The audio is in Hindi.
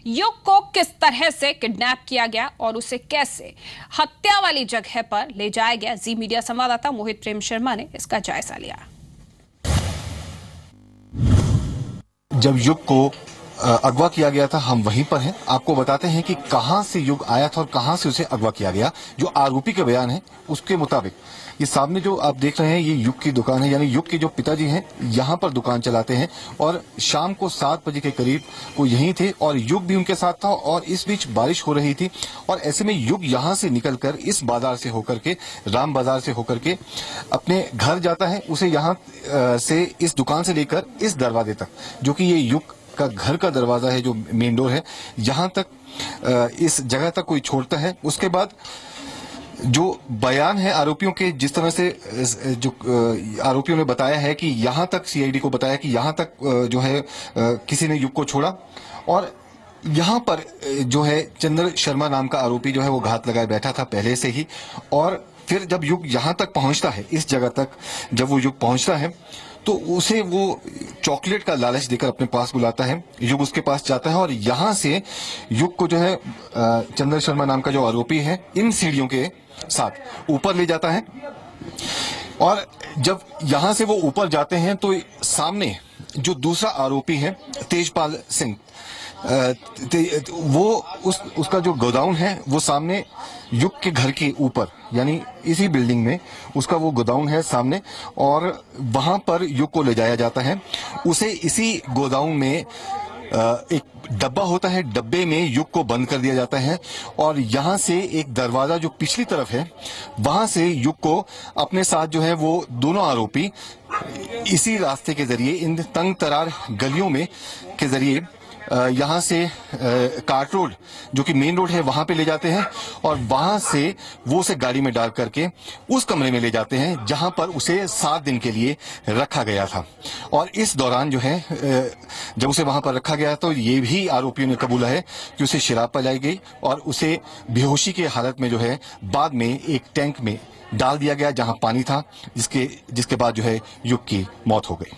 युग को किस तरह से किडनैप किया गया और उसे कैसे हत्या वाली जगह पर ले जाया गया, जी मीडिया संवाददाता मोहित प्रेम शर्मा ने इसका जायजा लिया। जब युग को अगवा किया गया था, हम वहीं पर हैं। आपको बताते हैं कि कहां से युग आया था और कहां से उसे अगवा किया गया। जो आरोपी के बयान है उसके मुताबिक ये सामने जो आप देख रहे हैं ये युग की दुकान है, यानी युग के जो पिताजी हैं यहां पर दुकान चलाते हैं और शाम को 7 बजे के करीब वो यहीं थे और युग भी उनके साथ था और इस बीच बारिश हो रही थी और ऐसे में युग यहां से निकलकर इस बाजार से होकर के, राम बाजार से होकर के अपने घर जाता है। उसे यहां से इस दुकान से लेकर इस दरवाजे तक, जो कि ये युग का घर का दरवाजा है, जो मेन डोर है, यहां तक इस जगह तक कोई छोड़ता है। उसके बाद जो बयान है आरोपियों के, जिस तरह से जो आरोपियों ने बताया है कि यहां तक सीआईडी को बताया कि यहां तक जो है किसी ने युग को छोड़ा और यहां पर जो है चंद्र शर्मा नाम का आरोपी जो है वो घात लगाए बैठा था पहले से ही। और फिर जब युग यहां तक पहुंचता है, इस जगह तक जब वो युग पहुंचता है तो उसे वो चॉकलेट का लालच देकर अपने पास बुलाता है। युग उसके पास जाता है और यहां से युग को जो है चंद्र शर्मा नाम का जो आरोपी है इन सीढ़ियों के साथ ऊपर ले जाता है। और जब यहां से वो ऊपर जाते हैं तो सामने जो दूसरा आरोपी है तेजपाल सिंह, वो उसका जो गोदाउन है वो सामने युग के घर के ऊपर, यानी इसी बिल्डिंग में उसका वो गोदाउन है सामने और वहां पर युग को ले जाया जाता है। उसे इसी गोदाउन में एक डब्बा होता है, डब्बे में युग को बंद कर दिया जाता है और यहां से एक दरवाजा जो पिछली तरफ है वहां से युग को अपने साथ जो है वो दोनों आरोपी इसी रास्ते के जरिए, इन तंग तरार गलियों में के जरिए यहां से कार्ट रोड जो कि मेन रोड है वहां पे ले जाते हैं और वहां से वो उसे गाड़ी में डाल करके उस कमरे में ले जाते हैं जहां पर उसे 7 दिन के लिए रखा गया था। और इस दौरान जो है जब उसे वहां पर रखा गया तो ये भी आरोपियों ने कबूला है कि उसे शराब पिलाई गई और उसे बेहोशी की हालत में जो है बाद में एक टैंक में डाल दिया गया जहां पानी था, जिसके बाद जो है युग की मौत हो गई।